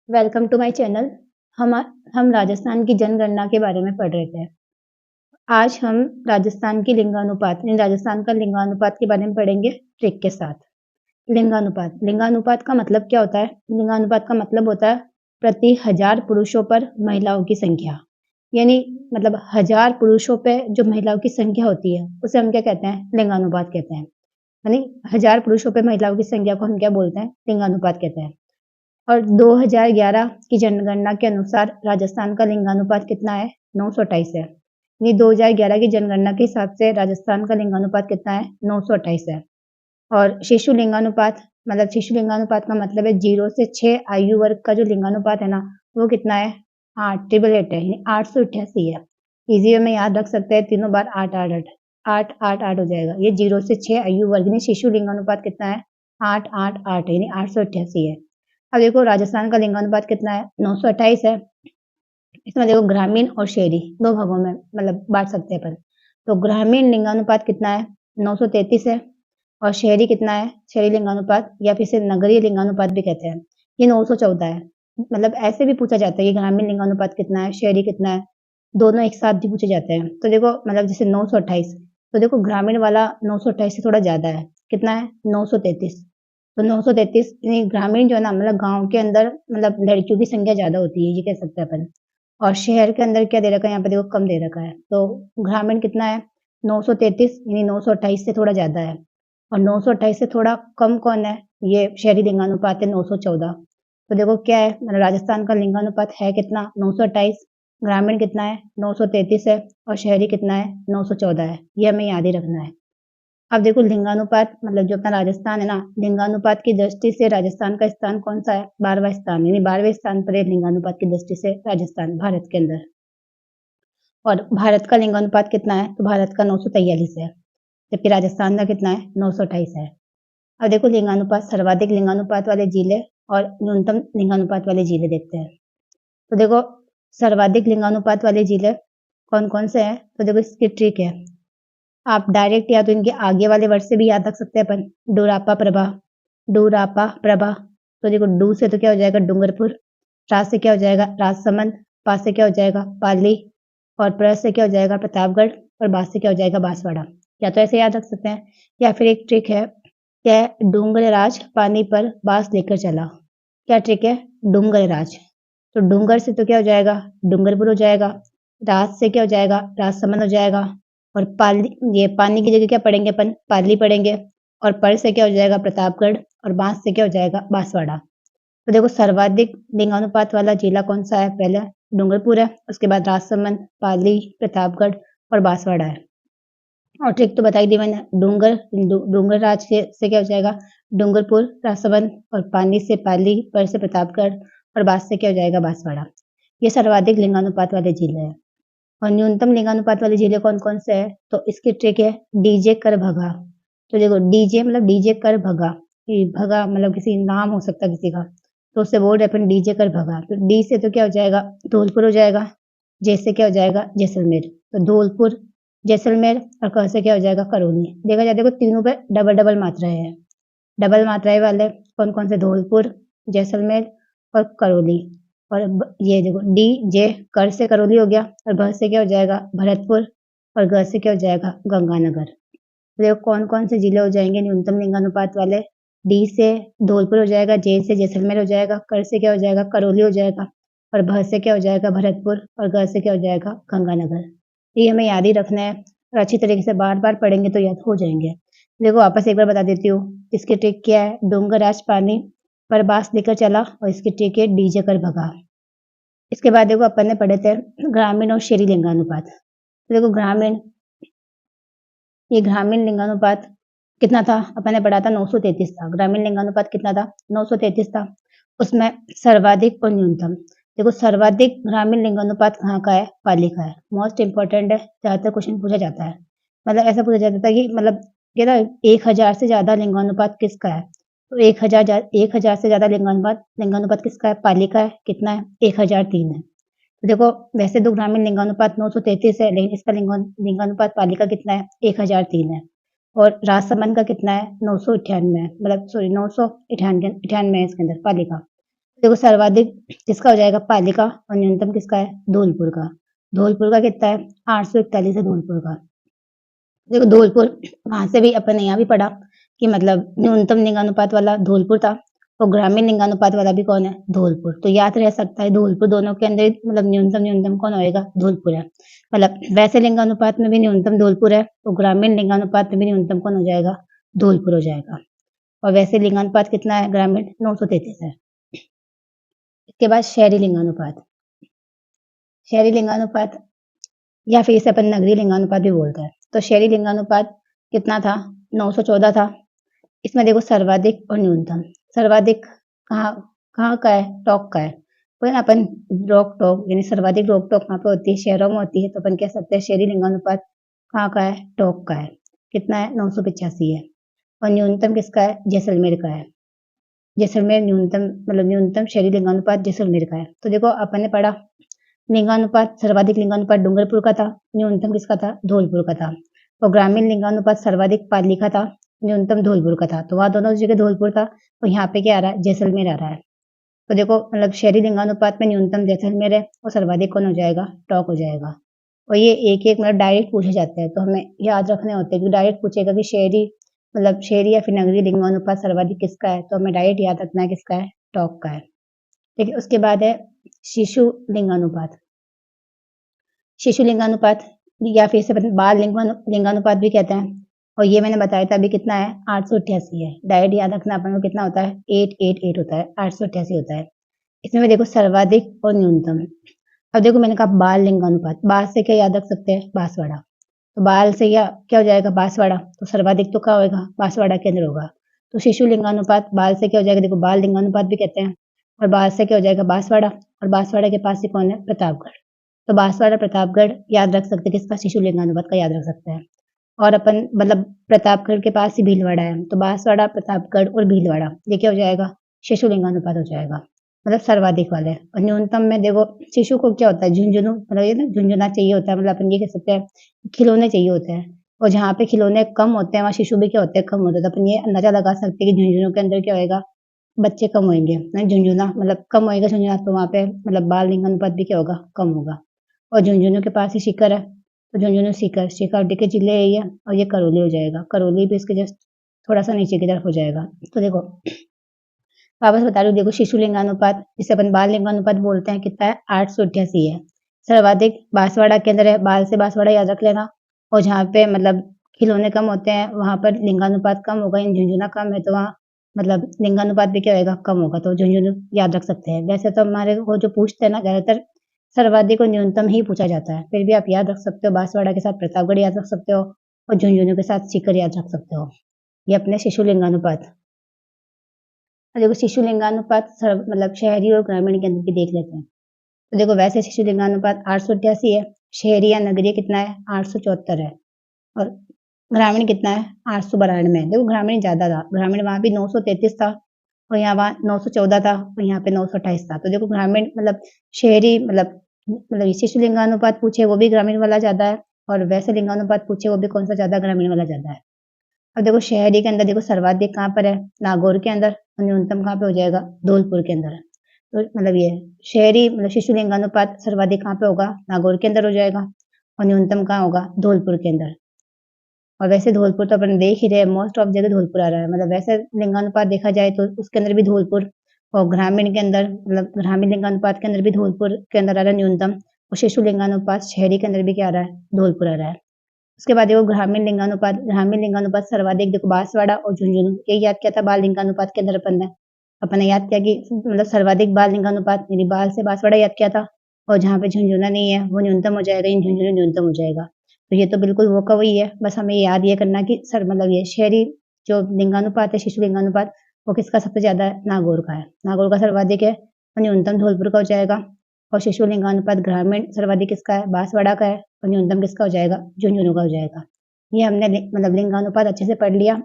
Welcome to my channel. हम हम राजस्थान की जनगणना के बारे में पढ़ रहे थे। आज हम राजस्थान की लिंगानुपात यानी राजस्थान का लिंगानुपात के बारे में पढ़ेंगे ट्रिक के साथ। लिंगानुपात का मतलब क्या होता है? लिंगानुपात का मतलब होता है प्रति 1000 पुरुषों पर महिलाओं की संख्या। यानी मतलब 1000 पुरुषों पे जो महिलाओं की संख्या होती है उसे हम क्या कहते हैं? लिंगानुपात कहते हैं। यानी 1000 पुरुषों पे महिलाओं की संख्या को हम क्या बोलते हैं? लिंगानुपात कहते हैं। और 2011 की जनगणना के अनुसार राजस्थान का लिंगानुपात कितना है? 928 है। ये 2011 की जनगणना के हिसाब से राजस्थान का लिंगानुपात कितना है? 928 है। और शिशु लिंगानुपात शिशु लिंगानुपात का मतलब है 0 से 6 आयु वर्ग का जो लिंगानुपात है ना, वो कितना है? 8 ट्रिपल एट है, यानी 888 है। इजी वे में याद रख सकते हैं, तीनों बार 8 8 8 8 8 8 हो जाएगा। ये 0 से 6 आयु वर्ग में शिशु लिंगानुपात कितना है? 8 8 8 यानी 888 है। अब देखो राजस्थान का लिंगानुपात कितना है? 928 है। इसमें देखो ग्रामीण और शहरी दो भागों में बांट सकते हैं अपन। तो ग्रामीण लिंगानुपात कितना है? 933 है। और शहरी कितना है? शहरी लिंगानुपात या फिर इसे नगरीय लिंगानुपात भी कहते हैं, ये 914 है। ऐसे भी पूछा जाता है कि ग्रामीण लिंगानुपात कितना है, शहरी कितना है, दोनों एक साथ भी पूछे जाते हैं। तो देखो जैसे 928, तो देखो ग्रामीण वाला 928 से थोड़ा ज्यादा है। कितना है? 933। तो 933 यानी ग्रामीण जो है ना, गांव के अंदर लड़कियों की संख्या ज्यादा होती है, ये कह सकते हैं अपन। और शहर के अंदर क्या दे रखा है यहाँ पे? देखो कम दे रखा है। तो ग्रामीण कितना है? 933 यानी 928 से थोड़ा ज्यादा है। और 928 से थोड़ा कम कौन है? ये शहरी लिंगानुपात है, 914। तो देखो क्या है, राजस्थान का लिंगानुपात है कितना? 928। ग्रामीण कितना है? 933 है। और शहरी कितना है? 914 है। ये हमें याद ही रखना है। अब देखो लिंगानुपात जो अपना राजस्थान है ना, लिंगानुपात की दृष्टि से राजस्थान का स्थान कौन सा है? 12वां स्थान, यानी 12वें स्थान पर है लिंगानुपात की दृष्टि से राजस्थान भारत के अंदर। और भारत का लिंगानुपात कितना है? तो भारत का 943 है, जबकि राजस्थान का कितना है? 928 है। अब देखो लिंगानुपात, सर्वाधिक लिंगानुपात वाले जिले और न्यूनतम लिंगानुपात वाले जिले देखते हैं। तो देखो सर्वाधिक लिंगानुपात वाले जिले कौन कौन से हैं? तो देखो इसकी ट्रिक है, आप डायरेक्ट या तो इनके आगे वाले वर्ड से भी याद रख सकते हैं अपन। डोरापा प्रभा, डोरापा प्रभा। तो देखो डू से तो क्या हो जाएगा? डूंगरपुर। रा से क्या हो जाएगा? राजसमंद। पा से क्या हो जाएगा? पाली। और प्र से क्या हो जाएगा? प्रतापगढ़। और बास से क्या हो जाएगा? बांसवाड़ा। या तो ऐसे याद रख सकते हैं, या फिर एक ट्रिक है, क्या है? डूंगर राज पानी पर बांस लेकर चला। क्या ट्रिक है? डूंगर राज। तो डूंगर से तो क्या हो जाएगा? डूंगरपुर हो जाएगा। राज से क्या हो जाएगा? राजसमंद हो जाएगा। और पाली, ये पानी की जगह क्या पढ़ेंगे अपन? पाली पढ़ेंगे। और पर से क्या हो जाएगा? प्रतापगढ़। और बांस से क्या हो जाएगा? बांसवाड़ा। तो देखो सर्वाधिक लिंगानुपात वाला जिला कौन सा है? पहले डूंगरपुर है, उसके बाद राजसमंद, पाली, प्रतापगढ़ और बांसवाड़ा है। और ट्रिक तो बताई दी मैंने। डूंगर राज से क्या हो जाएगा? डूंगरपुर, राजसमंद। और पानी से पाली, पर से प्रतापगढ़ और बांस से क्या हो जाएगा? बांसवाड़ा। ये सर्वाधिक लिंगानुपात वाले जिले हैं। और न्यूनतम लिंगानुपात वाले जिले कौन कौन से हैं? तो इसकी ट्रिक है, डीजे कर भगा। तो देखो डीजे डीजे कर भगा, ये भगा किसी नाम हो सकता है किसी का, तो उससे बोल रहे अपन डीजे कर भगा। तो डी से तो क्या हो जाएगा? धौलपुर हो जाएगा। जे से क्या हो जाएगा? जैसलमेर। तो धौलपुर, जैसलमेर। और क से क्या हो जाएगा? करौली। देखा जाए देखो तीनों पे डबल डबल मात्राएं हैं। डबल मात्राएं वाले कौन कौन से? धौलपुर, जैसलमेर और करौली। और ये देखो डी जे, कर से करौली हो गया। और भ से क्या हो जाएगा? भरतपुर। और ग से क्या हो जाएगा? गंगानगर। तो देखो कौन कौन से जिले हो जाएंगे न्यूनतम लिंगानुपात वाले? डी से धौलपुर हो जाएगा, जे से जैसलमेर हो जाएगा, कर से क्या हो जाएगा? करौली हो जाएगा। और भ से क्या हो जाएगा? भरतपुर। और ग से क्या हो जाएगा? गंगानगर। ये हमें याद ही रखना है, और अच्छी तरीके से बार बार पढ़ेंगे तो याद हो जाएंगे। देखो वापस एक बार बता देती हूँ, इसकी ट्रिक क्या है? डूंगर राज पानी पर बांस लेकर चला, और इसकी ट्रिक है डीजे कर भगा। इसके बाद देखो अपन ने पढ़े थे ग्रामीण और शहरी लिंगानुपात। तो देखो ये ग्रामीण लिंगानुपात कितना था? अपन ने पढ़ा था 933 था। ग्रामीण लिंगानुपात कितना था? 933 था। उसमें सर्वाधिक और न्यूनतम। देखो सर्वाधिक ग्रामीण लिंगानुपात कहाँ का है? पाली का है। मोस्ट इंपॉर्टेंट है, ज्यादातर क्वेश्चन पूछा जाता है। ऐसा पूछा जाता है कि क्या था, 1000 से ज्यादा लिंगानुपात किसका है? तो 1000 से ज्यादा लिंगानुपात किसका है? पाली का है। कितना है? 1003 है। तो देखो वैसे तो ग्रामीण लिंगानुपात 933 है, लेकिन इसका लिंगानुपात पाली का कितना है? 1003 है। और राजसमंद का कितना है? 998 है, सॉरी 998 है इसके अंदर पाली का। देखो सर्वाधिक किसका हो जाएगा, पाली का, और न्यूनतम किसका है, धौलपुर का। धौलपुर का कितना है, 841 है धौलपुर का। देखो धौलपुर, वहां से भी अपन ने यहाँ भी पढ़ा कि मतलब न्यूनतम लिंगानुपात वाला धौलपुर था, और ग्रामीण लिंगानुपात वाला भी कौन है, धौलपुर। तो याद रह सकता है धौलपुर, दोनों के अंदर मतलब न्यूनतम न्यूनतम कौन होएगा, धौलपुर है। मतलब वैसे लिंगानुपात में भी न्यूनतम धौलपुर है, तो ग्रामीण लिंगानुपात में भी न्यूनतम कौन हो जाएगा, धौलपुर हो जाएगा। और वैसे लिंगानुपात कितना है, ग्रामीण 933 है। इसके बाद शहरी लिंगानुपात। शहरी लिंगानुपात या फिर इसे अपन नगरीय लिंगानुपात भी बोलते हैं। तो शहरी लिंगानुपात कितना था, 914 था। इसमें देखो सर्वाधिक और न्यूनतम। सर्वाधिक कहाँ कहाँ का है, टॉक का है। तो ना अपन रोक टॉक यानी सर्वाधिक रोक टॉक कहाँ पे होती है, शहरों में होती है। तो अपन कह सकते हैं शहरी लिंगानुपात कहाँ का है, टॉक का है। कितना है, 985 है। और न्यूनतम किसका है, जैसलमेर का है। जैसलमेर न्यूनतम मतलब न्यूनतम शहरी लिंगानुपात जैसलमेर का है। तो देखो अपन ने पढ़ा लिंगानुपात, सर्वाधिक लिंगानुपात डूंगरपुर का था, न्यूनतम किसका था, धौलपुर का था। और ग्रामीण लिंगानुपात सर्वाधिक पाली का था, न्यूनतम धौलपुर का था। तो वहां दोनों जगह धौलपुर था, और यहाँ पे क्या आ रहा है, जैसलमेर आ रहा है। तो देखो मतलब शहरी लिंगानुपात में न्यूनतम जैसलमेर है, और सर्वाधिक कौन हो जाएगा, टॉक हो जाएगा। और ये एक एक मतलब डायरेक्ट पूछे जाते हैं, तो हमें याद रखने होते हैं कि डायरेक्ट पूछेगा कि शहरी मतलब शहरी या फिर नगरीय लिंगानुपात सर्वाधिक किसका है, तो हमें डायरेक्ट याद रखना है किसका है, टॉक का है। ठीक है, उसके बाद है शिशु लिंगानुपात। शिशु लिंगानुपात या फिर इसे बाल लिंगानुपात भी कहते हैं। और ये मैंने बताया था अभी कितना है, 888 है। डायरेक्ट याद रखना अपन को कितना होता है, 888 होता है, 888 होता है। इसमें भी देखो सर्वाधिक और न्यूनतम। अब देखो मैंने कहा बाल लिंगानुपात, बाल से क्या याद रख सकते हैं, बांसवाड़ा। तो बाल से या क्या हो जाएगा, बांसवाड़ा। तो सर्वाधिक तो क्या होगा, बांसवाड़ा के अंदर होगा। तो शिशु लिंगानुपात बाल से क्या हो जाएगा, देखो बाल लिंगानुपात भी कहते हैं। और बाल से क्या हो जाएगा, बांसवाड़ा। और बांसवाड़ा के पास ही कौन है, प्रतापगढ़। तो बांसवाड़ा प्रतापगढ़ याद रख सकते हैं, किसका, शिशु लिंगानुपात का याद रख सकते हैं। और अपन मतलब प्रतापगढ़ के पास ही भीलवाड़ा है, तो बांसवाड़ा, प्रतापगढ़ और भीलवाड़ा ये क्या हो जाएगा, शिशु लिंगानुपात हो जाएगा। मतलब सर्वाधिक वाले। और न्यूनतम में देखो शिशु को क्या होता है, झुंझुनू मतलब ये ना झुंझुना चाहिए होता है, मतलब अपन ये कह सकते हैं खिलौने चाहिए होते हैं। और जहाँ पे खिलौने कम होते हैं वहाँ शिशु भी क्या होते हैं, कम होते हैं। तो अपन ये अंदाजा लगा सकते हैं कि झुंझुनू के अंदर क्या होएगा, बच्चे कम होंगे। झुंझुना मतलब कम होएगा झुंझुना, तो वहाँ पे मतलब बाल लिंगानुपात भी क्या होगा, कम होगा। और झुंझुनू के पास ही सीकर है, तो झुंझुनू सीकर सीकर के जिले है ये, और ये करौली हो जाएगा। करौली भी इसके जस्ट थोड़ा सा नीचे की तरफ हो जाएगा। तो देखो वापस बता रही हूँ, देखो शिशु लिंगानुपात जिसे अपन बाल लिंगानुपात बोलते हैं कितना है, 888 है। सर्वाधिक बांसवाड़ा के अंदर है, बाल से बांसवाड़ा याद रख लेना। और जहाँ पे मतलब खिलौने कम होते हैं वहां पर लिंगानुपात कम होगा, इन झुंझुना कम है तो वहाँ मतलब लिंगानुपात भी क्या होगा, कम होगा। तो झुंझुनू याद रख सकते हैं। वैसे तो हमारे को जो पूछते हैं ना ज्यादातर सर्वाधिक और न्यूनतम ही पूछा जाता है, फिर भी आप याद रख सकते हो, बांसवाड़ा के साथ प्रतापगढ़ याद रख सकते हो, और झुंझुनू के साथ सीकर याद रख सकते हो। ये अपने शिशु लिंगानुपात। और देखो शिशु लिंगानुपात मतलब शहरी और ग्रामीण के अंदर भी देख लेते हैं। तो देखो वैसे शिशु लिंगानुपात 888 है, शहरी या नगरीय कितना है, 874 है। और ग्रामीण कितना है, 892 है। देखो ग्रामीण ज्यादा था, ग्रामीण वहां भी 933 था, और यहाँ वहाँ 914 था, और यहाँ पे 928 था। तो देखो ग्रामीण मतलब शहरी मतलब शिशु लिंगानुपात पूछे वो भी ग्रामीण वाला ज्यादा है, और वैसे लिंगानुपात पूछे वो भी कौन सा ज्यादा, ग्रामीण वाला ज्यादा है। अब देखो शहरी के अंदर देखो सर्वाधिक कहाँ पर है, नागौर के अंदर। और न्यूनतम कहाँ पे हो जाएगा, धौलपुर के अंदर। तो मतलब ये शहरी मतलब शिशु लिंगानुपात सर्वाधिक कहाँ पे होगा, नागौर के अंदर हो जाएगा। और न्यूनतम कहाँ होगा, धौलपुर के अंदर। और वैसे धौलपुर तो अपन देख ही रहे हैं, मोस्ट ऑफ जगह धौलपुर आ रहा है। मतलब वैसे लिंगानुपात देखा जाए तो उसके अंदर भी धौलपुर, और ग्रामीण के अंदर मतलब ग्रामीण लिंगानुपात के अंदर भी धौलपुर के अंदर आ रहा है न्यूनतम। और शिशु लिंगानुपात शहरी के अंदर भी क्या आ रहा है, धौलपुर आ रहा है। उसके बाद देखो ग्रामीण लिंगानुपात सर्वाधिक देखो बांसवाड़ा और झुंझुनू, ये याद किया था बाल लिंगानुपात के अंदर अपन ने याद किया कि मतलब सर्वाधिक बाल लिंगानुपात यानी बाल से बांसवाड़ा याद किया था। और जहाँ पे झुंझुना नहीं है वो न्यूनतम हो जाएगा, इन झुंझुनू न्यूनतम हो जाएगा। तो ये तो बिल्कुल वो का वही है, बस हमें याद ये करना कि सर मतलब ये शहरी जो लिंगानुपात है, शिशु लिंगानुपात, वो किसका सबसे ज्यादा है, नागौर का है। नागौर का सर्वाधिक है, और न्यूनतम धौलपुर का हो जाएगा। और शिशु लिंगानुपात ग्रामीण सर्वाधिक किसका है, बांसवाड़ा का है, और न्यूनतम किसका हो जाएगा, झुंझुनू का हो जाएगा। ये हमने मतलब लिंगानुपात अच्छे से पढ़ लिया।